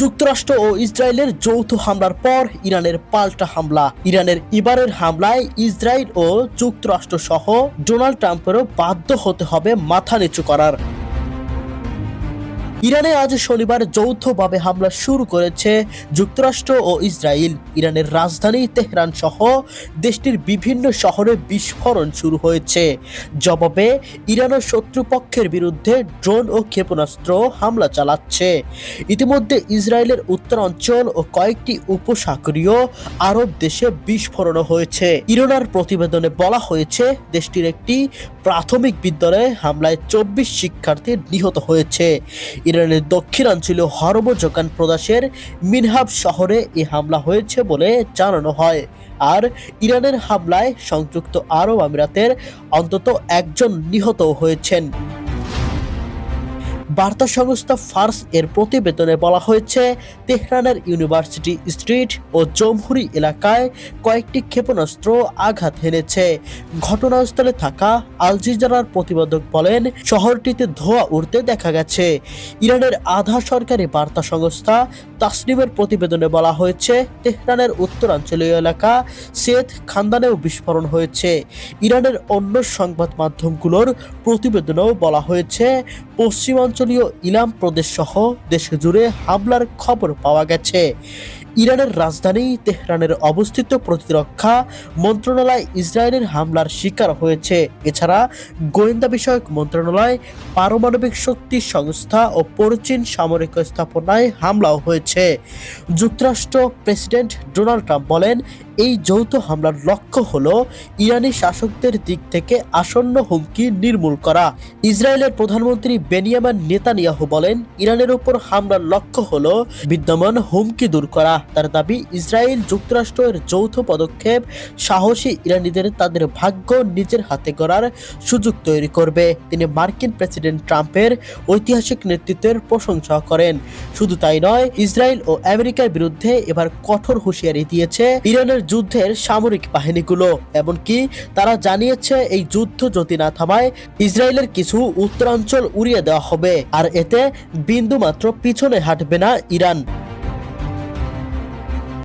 যুক্তরাষ্ট্র ও ইসরায়েলের যৌথ হামলার পর ইরানের পাল্টা হামলা। ইরানের এবারের হামলায় ইসরায়েল ও যুক্তরাষ্ট্র সহ ডোনাল্ড ট্রাম্পেরও বাধ্য হতে হবে মাথা নিচু করার। ইরানে আজ শনিবার যৌথভাবে হামলা শুরু করেছে যুক্তরাষ্ট্র ও ইসরায়েল। ইরানের রাজধানী তেহরান সহ দেশটির বিভিন্ন শহরে বিস্ফোরণ শুরু হয়েছে। জবাবে ইরানও শত্রুপক্ষের বিরুদ্ধে ড্রোন ও ক্ষেপণাস্ত্র হামলা চালাচ্ছে। ইতিমধ্যে ইসরায়েলের উত্তরাঞ্চল ও কয়েকটি উপসাগরীয় আরব দেশে বিস্ফোরণ হয়েছে। ইরানের প্রতিবেদনে বলা হয়েছে, দেশটির একটি প্রাথমিক বিদ্যালয়ে হামলায় 24 শিক্ষার্থী নিহত হয়েছে। ইরানের দক্ষিণাঞ্চলীয় হরমোজগান প্রদেশের মিনহাব শহরে এই হামলা হয়েছে বলে জানানো হয়। আর ইরানের হামলায় সংযুক্ত আরব আমিরাতের অন্তত একজন নিহত হয়েছেন। বার্তা সংস্থা ফার্স এর প্রতিবেদনে বলা হয়েছে, তেহরানের ইউনিভার্সিটি স্ট্রিট ও জমহুরি এলাকায় কয়েকটি ক্ষেপণাস্ত্র আঘাত হেনেছে। ঘটনাস্থলে থাকা আল জাজিরার প্রতিবেদক বলেন, শহরটিতে ধোঁয়া উঠতে দেখা গেছে। ইরানের আধা সরকারি বার্তা সংস্থা তাসনিমের প্রতিবেদনে বলা হয়েছে, তেহরানের উত্তরাঞ্চলীয় এলাকা সেদ খানদানেও বিস্ফোরণ হয়েছে। ইরানের অন্য সংবাদ মাধ্যমগুলোর প্রতিবেদনেও বলা হয়েছে, পশ্চিমাঞ্চলীয় ইলাম প্রদেশ সহ দেশ জুড়ে হামলার খবর পাওয়া গেছে। ইরানের রাজধানী তেহরানের অবস্থিত প্রতিরক্ষা মন্ত্রণালয় ইসরায়েলের হামলার শিকার হয়েছে। এছাড়া গোয়েন্দা বিষয়ক মন্ত্রণালয়, পারমাণবিক শক্তি সংস্থা ও পশ্চিম সামরিক স্থাপনায় হামলাও হয়েছে। যুক্তরাষ্ট্র প্রেসিডেন্ট ডোনাল্ড ট্রাম্প বলেন, এই যৌথ হামলার লক্ষ্য হলো ইরানি শাসকদের দিক থেকে আসন্ন হুমকি নির্মূল করা। ইসরায়েলের প্রধানমন্ত্রী বেনিয়ামিন নেতানিয়াহু বলেন, ইরানের উপর হামলার লক্ষ্য হলো বিদ্যমান হুমকি দূর করা। তার দাবি, ইসরায়েল যুক্তরাষ্ট্রের যৌথ পদক্ষেপ সাহসী ইরানিদের তাদের ভাগ্য নিজের হাতে গড়ার সুযোগ তৈরি করবে। তিনি মার্কিন প্রেসিডেন্ট ট্রাম্পের ঐতিহাসিক নেতৃত্বের প্রশংসা করেন। শুধু তাই নয়, ইসরায়েল ও আমেরিকার বিরুদ্ধে এবার কঠোর হুঁশিয়ারি দিয়েছে ইরানের যুদ্ধের সামরিক বাহিনীগুলো। এমনকি তারা জানিয়েছে, এই যুদ্ধ যদি না থামায়, ইসরায়েলের কিছু উত্তরাঞ্চল উড়িয়ে দেওয়া হবে, আর এতে বিন্দুমাত্র পিছনে হাঁটবে না ইরান।